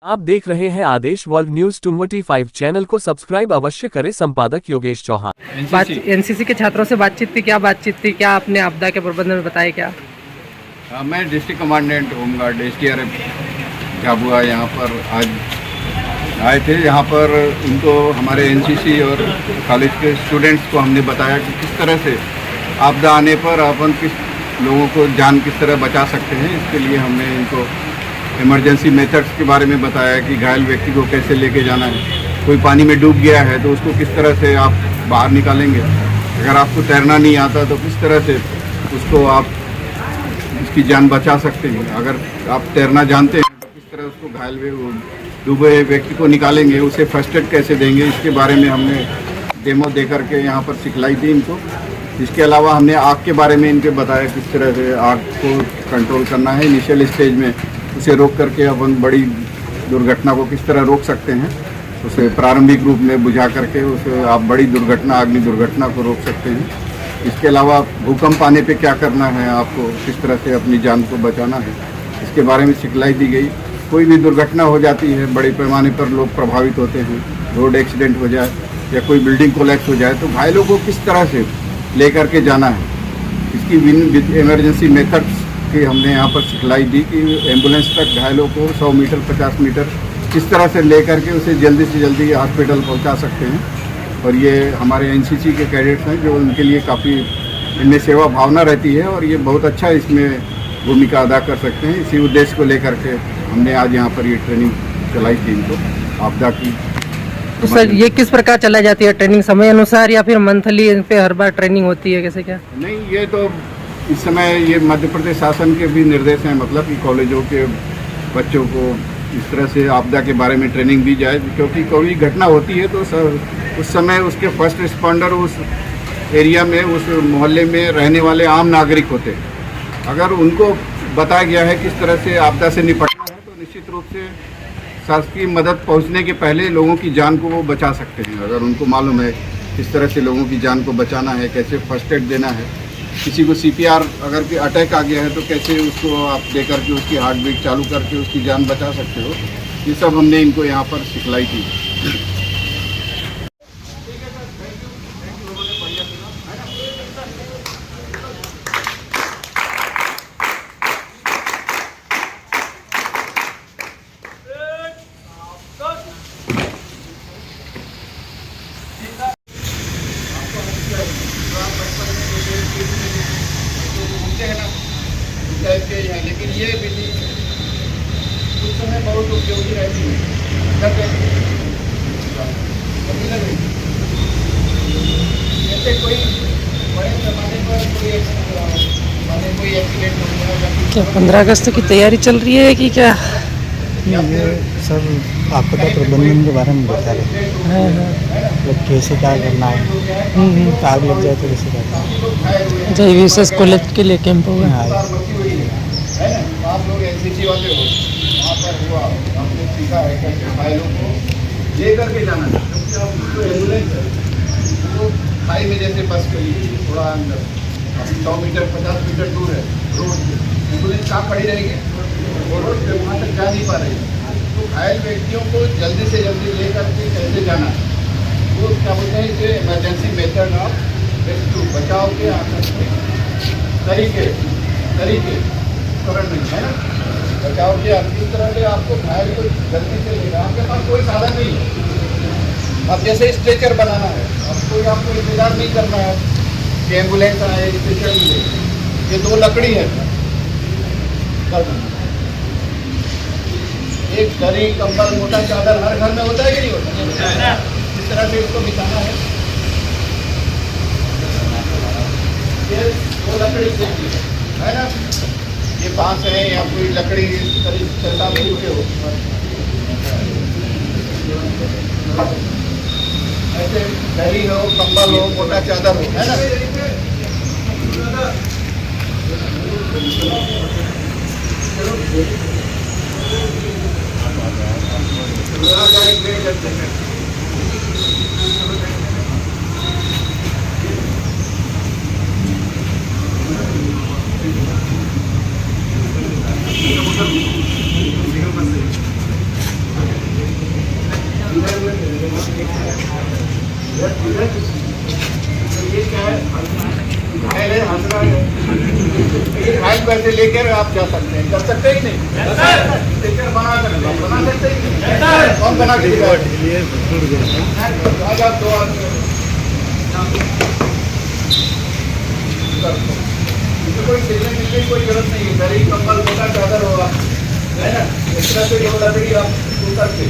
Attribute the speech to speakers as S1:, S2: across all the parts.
S1: आप देख रहे हैं आदेश वर्ल्ड न्यूज 25 चैनल को सब्सक्राइब अवश्य करें। संपादक योगेश चौहान।
S2: एनसीसी के छात्रों से बातचीत थी, क्या बातचीत थी, क्या आपने आपदा के प्रबंधन में बताया क्या?
S3: मैं district commandant home guard SDRF Jhabua यहाँ पर आज आए थे। यहाँ पर उनको हमारे NCC और कॉलेज के स्टूडेंट्स को हमने बताया कि किस तरह से आपदा आने पर अपन किस लोगों को जान किस तरह बचा सकते हैं। इसके लिए हमने इनको इमरजेंसी मेथड्स के बारे में बताया कि घायल व्यक्ति को कैसे लेके जाना है। कोई पानी में डूब गया है तो उसको किस तरह से आप बाहर निकालेंगे। अगर आपको तैरना नहीं आता तो किस तरह से उसको आप उसकी जान बचा सकते हैं। अगर आप तैरना जानते हैं तो किस तरह उसको घायल डूबे व्यक्ति को निकालेंगे, उसे फर्स्ट एड कैसे देंगे। इसके बारे में हमने डेमो दे करके यहाँ पर सिखलाई थी इनको। इसके अलावा हमने आग के बारे में इनके बताया किस तरह से आग को कंट्रोल करना है। इनिशियल स्टेज में उसे रोक करके अपन बड़ी दुर्घटना को किस तरह रोक सकते हैं। उसे प्रारंभिक रूप में बुझा करके उसे आप बड़ी दुर्घटना, अग्नि दुर्घटना को रोक सकते हैं। इसके अलावा भूकंप आने पे क्या करना है, आपको किस तरह से अपनी जान को बचाना है, इसके बारे में सिखलाई दी गई। कोई भी दुर्घटना हो जाती है, बड़े पैमाने पर लोग प्रभावित होते हैं, रोड एक्सीडेंट हो जाए या कोई बिल्डिंग कोलैप्स हो जाए तो घायलों को किस तरह से ले करके जाना है। इसकी इमरजेंसी मेथड्स की हमने यहाँ पर सिखलाई दी कि एम्बुलेंस तक घायलों को 100 मीटर 50 मीटर किस तरह से ले करके उसे जल्दी से जल्दी हॉस्पिटल पहुँचा सकते हैं। और ये हमारे NCC के कैडेट्स हैं जो उनके लिए काफ़ी इनमें सेवा भावना रहती है और ये बहुत अच्छा इसमें भूमिका अदा कर सकते हैं। इसी उद्देश्य को लेकर के हमने आज यहाँ पर ये ट्रेनिंग चलाई थी इनको आपदा की।
S2: तो सर ये किस प्रकार चलाई जाती है ट्रेनिंग, समय अनुसार या फिर मंथली इन पे हर बार ट्रेनिंग होती है, कैसे क्या?
S3: नहीं, ये तो इस समय ये मध्य प्रदेश शासन के भी निर्देश हैं, मतलब कि कॉलेजों के बच्चों को इस तरह से आपदा के बारे में ट्रेनिंग दी जाए। क्योंकि कोई घटना होती है तो उस समय उसके फर्स्ट रिस्पॉन्डर उस एरिया में, उस मोहल्ले में रहने वाले आम नागरिक होते हैं। अगर उनको बताया गया है किस तरह से आपदा से निपटना है तो निश्चित रूप से शासकीय मदद पहुंचने के पहले लोगों की जान को वो बचा सकते हैं। अगर उनको मालूम है किस तरह से लोगों की जान को बचाना है, कैसे फर्स्ट एड देना है, किसी को CPR अगर कोई अटैक आ गया है तो कैसे उसको आप दे करके उसकी हार्ट बीट चालू करके उसकी जान बचा सकते हो, ये सब हमने इनको यहाँ पर सिखलाई थी। लेकिन ये विधि कुछ समय बहुत उपयोगी रहती है। जैसे कोई बड़े पैमाने पर कोई एक्सीडेंट हो गया,
S2: क्या 15 अगस्त की तैयारी चल रही है कि क्या?
S4: ये सर आपदा प्रबंधन के बारे में बता रहे हैं, मतलब कैसे क्या करना है, आग लग जाए तो कैसे करना है।
S2: जय विशेष कॉलेज के लिए कैंप होगा।
S3: है ना, आप लोग NCC वाले हो, वहाँ पर हुआ आपने सीखा है कैसे घायलों को ले करके जाना है। तो एम्बुलेंस है वो खाई में जैसे बस के लिए थोड़ा अंदर 100 मीटर 50 मीटर दूर है रोड से, एम्बुलेंस कहाँ खड़ी रहेगी, वो रोड पे वहाँ तक जा नहीं पा रही। तो घायल व्यक्तियों को जल्दी से जल्दी ले करके कैसे जाना है, वो क्या बोलते हैं इसे इमरजेंसी मेथड ऑफ रेस्क्यू, बचाव के तरीके नहीं है ना, बचाव के किस तरह से आपको घायल को जल्दी से लेना। आपके पास कोई साधन नहीं है, अब जैसे स्ट्रेचर बनाना है, अब कोई आपको इंतजार नहीं करना है कि एम्बुलेंस आए स्ट्रेचर मिले। ये 2 लकड़ी है, एक दरी कंबल मोटा चादर हर घर में होता है कि नहीं होता, इस तरह से इसको बिछाना है। ये 2 लकड़ी से है ना, ये बांस है या कोई लकड़ी करीब 6-7 फीट के हो, ऐसे दरी हो, कंबल हो, मोटा चादर हो, है ना। ये क्या है? घायल है, हंसना है। ये घायल पैसे लेकर आप जा सकते हैं, कर सकते ही नहीं। टीचर बना सकते ही नहीं। कौन बना के दिखाए? आज आप 2 आदमी कोई खेलने मिलने की कोई जरूरत नहीं है। घर ही कंबल मोटा चादर होगा, है ना? इस तरह से जो लकड़ी आप उतर के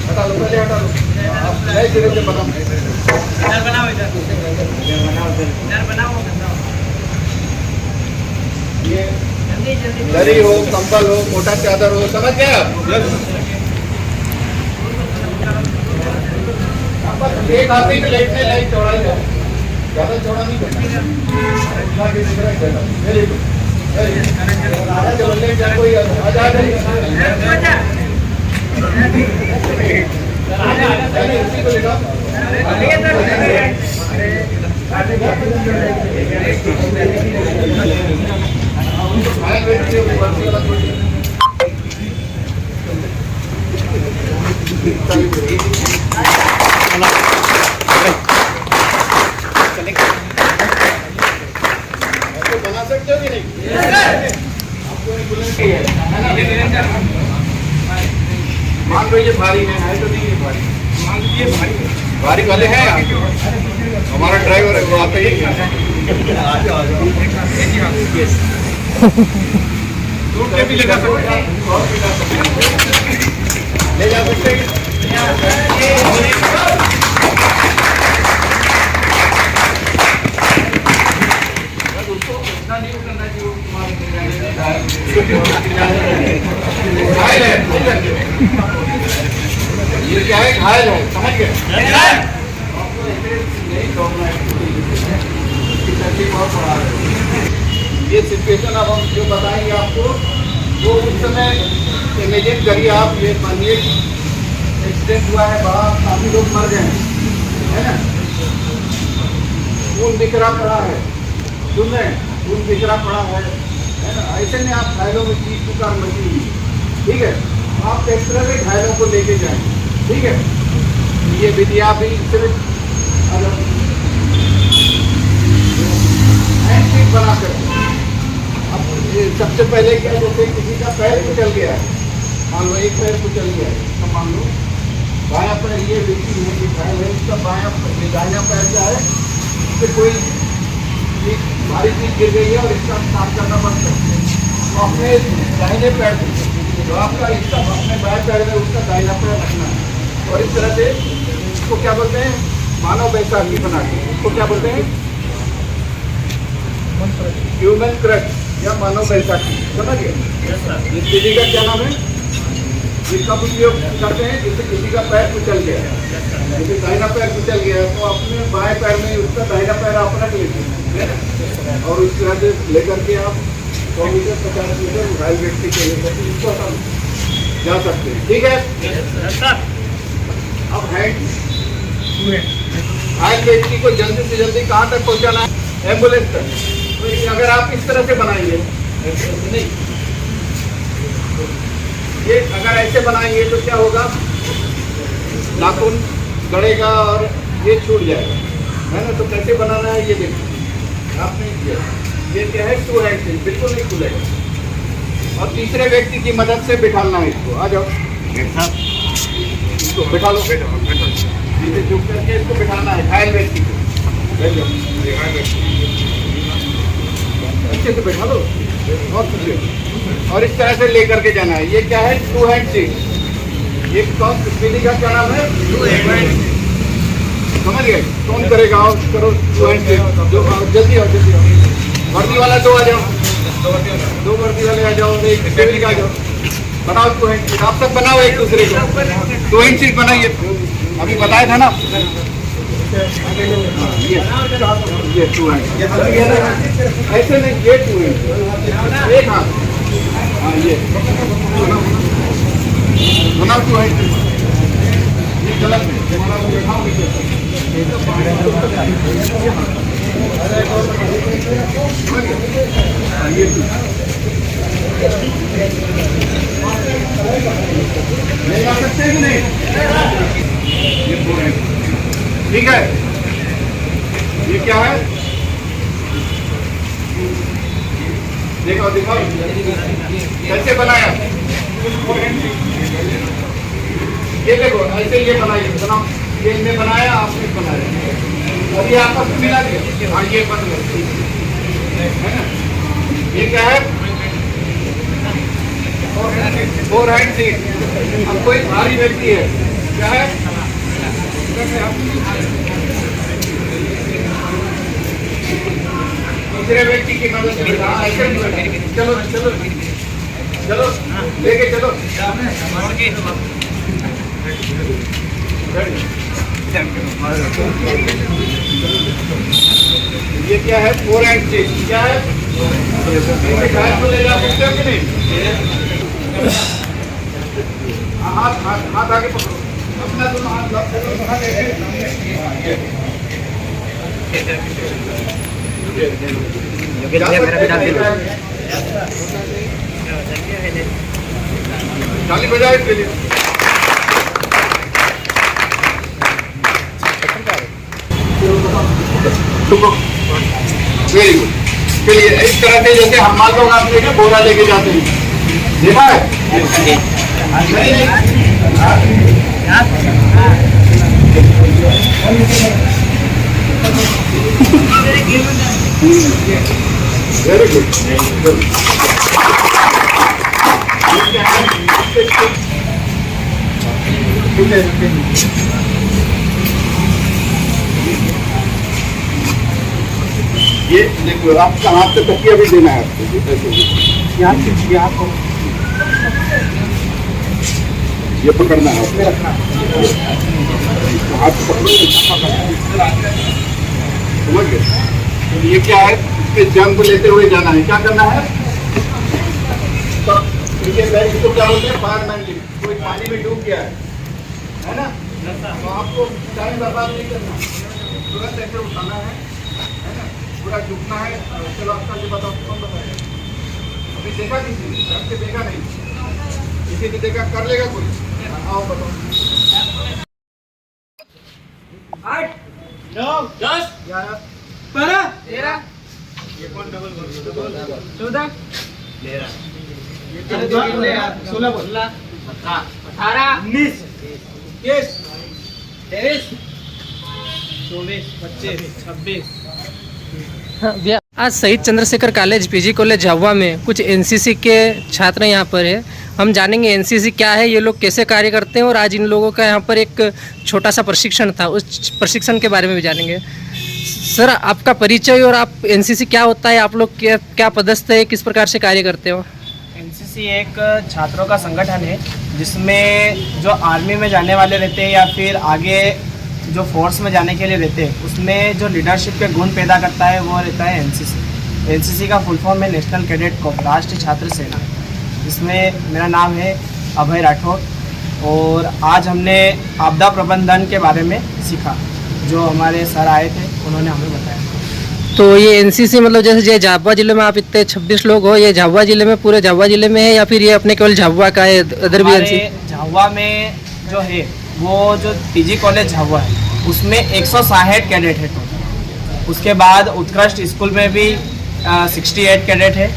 S3: हटा लो, पहले हटा लो। आप नए सिरे से बनाओ। ये दरी हो, कंबल हो, मोटा चादर हो, समझ गए आप? एक आदमी में लेटने लायक चौड़ाई है, ज्यादा चौड़ा नहीं करना। वेरी गुड, चलो लेट जा, कोई आजाद इसी को लेटा। बना सकते हो कि नहीं? आपको एक बुलेट की है ना? मान लो ये भारी है तो नहीं है भारी, मान लीजिए भारी वाले हैं आप। हमारा ड्राइवर है वो आप ही भी लगा सकते हैं, ले जा सकते हैं। घायल है, ये क्या है? घायल है, समझ गए? ये सिचुएशन अब हम जो बताएंगे आपको, वो उस समय इमेजिन करिए आप। ये मानिए एक्सीडेंट हुआ है बड़ा, काफी लोग मर गए हैं, है ना? खून बिखरा पड़ा है, सुन रहे हैं? खून बिखरा पड़ा है ना? ऐसे में आप घायलों में चीज पुकार मची हुई, ठीक है? आप इस तरह से घायलों को लेके जाएं, ठीक है? ये विधि भी सिर्फ हैंडशेक बना कर, अब सबसे पहले क्या, जैसे किसी का पैर कुचल गया है, मान लो एक पैर कुचल गया है, तो मान लो बायां पैर, ये व्यक्ति है कि घायल है, उसका दाहिना पैर क्या है, उससे कोई भारी चीज गिर गई है और इसका काम करना बंद करते हैं, तो अपने दाहिने पैर जो आपका हिस्सा अपने बाएं पैर में, उसका दाहिना पैर रखना है। और इस तरह से इसको क्या बोलते हैं? मानव वैशाखी बना के, इसको क्या बोलते हैं? ह्यूमन क्रच या मानव वैशाखी, समझ गए? इस विधि का क्या नाम है? जिसका उपयोग करते हैं जिससे किसी का पैर कुचल गया, जैसे दाहिना पैर कुचल गया तो अपने बाएं पैर में उसका दाहिना पैर आप रख लेते हैं और उस तरह से लेकर के आप 100 मीटर 50 मीटर घायल व्यक्ति के लेकर इसको हम जा सकते हैं, ठीक है? अब घायल व्यक्ति को जल्दी से जल्दी कहाँ तक पहुँचाना है? एम्बुलेंस तक। तो अगर आप इस तरह से बनाएंगे, नहीं ये अगर ऐसे बनाएंगे तो क्या होगा? नाखून गड़ेगा और ये छूट जाएगा, है ना? तो कैसे बनाना है ये देखिए, आपने किया ये क्या है? 2 हैंड से बिल्कुल नहीं खुलेगा। और तीसरे व्यक्ति की मदद से बिठाना है इसको। आ जाओ, इसको बिठा लो, नीचे झुक करके इसको बिठाना है घायल व्यक्ति को। अच्छे से बैठा लो और इस तरह से लेकर के जाना है। ये क्या है? 2 हैंड सीट। ये कौन विधि का क्या नाम है? 2 हैंड। समझ गए? कौन करेगा? और करो 2 हैंड सीट। जो जल्दी आओ, जल्दी आओ। वर्दी वाला 2 आ जाओ, 2 वर्दी वाले आ जाओ, एक टेबल का आ जाओ। बनाओ 2 हैंड सीट। आप सब बनाओ एक दूसरे को 2 हैंड सीट बनाइए। अभी बताया था ना ये 2 हैंड। ऐसे नहीं, ये 2 हैंड एक हाथ। हाँ ये बनाओ 2 हैंड। ये गलत है, बैठाओ ये ले जा सकते हैं कि नहीं? ये 4 ठीक है। ये क्या है देखो देखो कैसे बनाया। ये देखो ऐसे ये बनाइए बनाओ। ये इनने बनाया आपने बनाया अभी आपस में मिला दिया। हाँ ये बन गया है ना। ये क्या है 4 हैंड सीट। अब कोई भारी व्यक्ति है क्या है दूसरे व्यक्ति की मदद से चलो चलो चलो लेके चलो। ये क्या है 4 हैंड सीट क्या है ले जा सकते हो कि नहीं। हाथ हाथ हाथ आगे पकड़ो अपना तुम हाथ ताली बजाओ इसके लिए। Very good. चलिए इस तरह से जैसे हम माल का आप लेके बोरा लेके जाते हैं देखा है। Very good. ये देखो आपका हाथ से तकिया भी देना है आपको। ये पकड़ना है हाथ से पकड़ो समझ गए। तो ये क्या है इसके जंग को लेते हुए जाना है। क्या करना है तो इसको क्या बोलते हैं फायरमैन लिफ्ट। कोई पानी में डूब गया है ना तो आपको टाइम बर्बाद नहीं करना तुरंत ऐसे उठाना है ना पूरा डूबना है। चलो आपका जो बताओ कौन बताएगा। अभी देखा किसी ने ढंग से देखा नहीं किसी ने देखा कर लेगा कोई। आओ बताओ 8 9 10 11 12 13 ये कौन डबल बोल 14 16 बोल 18 19 21 23 24 25 26।
S2: हाँ भैया, आज शहीद Chandrashekhar college PG college Jhabua में कुछ एनसीसी के छात्र यहाँ पर है। हम जानेंगे एनसीसी क्या है, ये लोग कैसे कार्य करते हैं और आज इन लोगों का यहाँ पर एक छोटा सा प्रशिक्षण था, उस प्रशिक्षण के बारे में भी जानेंगे। सर आपका परिचय और आप एनसीसी क्या होता है, आप लोग क्या पदस्थ है, किस प्रकार से कार्य करते हो?
S5: एनसीसी एक छात्रों का संगठन है जिसमें जो आर्मी में जाने वाले रहते हैं या फिर आगे जो फोर्स में जाने के लिए रहते हैं उसमें जो लीडरशिप के गुण पैदा करता है वो रहता है एनसीसी। एनसीसी का फुल फॉर्म है नेशनल कैडेट कॉर्प्स, राष्ट्रीय छात्र सेना, जिसमें मेरा नाम है अभय राठौड़। और आज हमने आपदा प्रबंधन के बारे में सीखा, जो हमारे सर आए थे उन्होंने हमें बताया।
S2: तो ये एनसीसी मतलब जैसे झाबुआ जिले में आप इतने 26 लोग हो, ये झाबुआ जिले में पूरे झाबुआ जिले में है या फिर ये अपने केवल झाबुआ का है? अदर भी एनसीसी
S5: झाबुआ में जो है वो जो पीजी कॉलेज झाबुआ है उसमें 160 कैडेट है टोटल। उसके बाद उत्कृष्ट स्कूल में भी 68 कैडेट है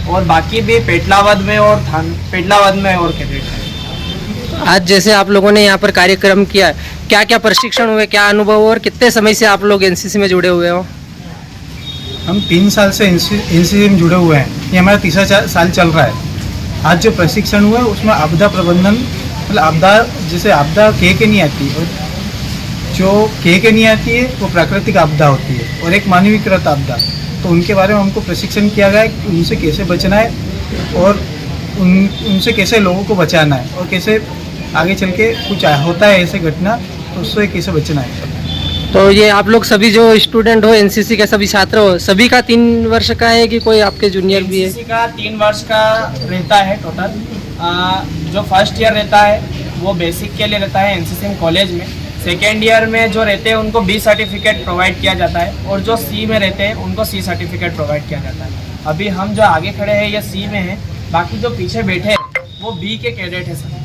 S5: और बाकी भी पेटलावद में और पेटलावद में और कैडेट है।
S2: आज जैसे आप लोगों ने यहाँ पर कार्यक्रम किया, क्या क्या प्रशिक्षण हुए, क्या अनुभव और कितने समय से आप लोग एनसीसी में जुड़े हुए हो?
S4: हम 3 साल से एनसीसी में जुड़े हुए हैं, ये हमारा तीसरा साल चल रहा है। आज जो प्रशिक्षण हुआ है उसमें आपदा प्रबंधन, मतलब आपदा जैसे आपदा के नहीं आती और जो के नहीं आती है वो प्राकृतिक आपदा होती है और एक मानवीकृत आपदा, तो उनके बारे में हमको प्रशिक्षण किया गया है कि उनसे कैसे बचना है और उनसे कैसे लोगों को बचाना है और कैसे आगे चल के कुछ होता है ऐसे घटना तो उससे कैसे बचना है।
S2: तो ये आप लोग सभी जो स्टूडेंट हो एनसीसी के सभी छात्र हो, सभी का 3 वर्ष का है कि कोई आपके जूनियर भी है?
S5: एनसीसी का 3 वर्ष का रहता है टोटल। जो फर्स्ट ईयर रहता है वो बेसिक के लिए रहता है एनसीसी कॉलेज में। सेकेंड ईयर में जो रहते हैं उनको बी सर्टिफिकेट प्रोवाइड किया जाता है और जो सी में रहते हैं उनको सी सर्टिफिकेट प्रोवाइड किया जाता है। अभी हम जो आगे खड़े हैं ये सी में हैं, बाकी जो पीछे बैठे हैं वो बी के कैडेट है सर।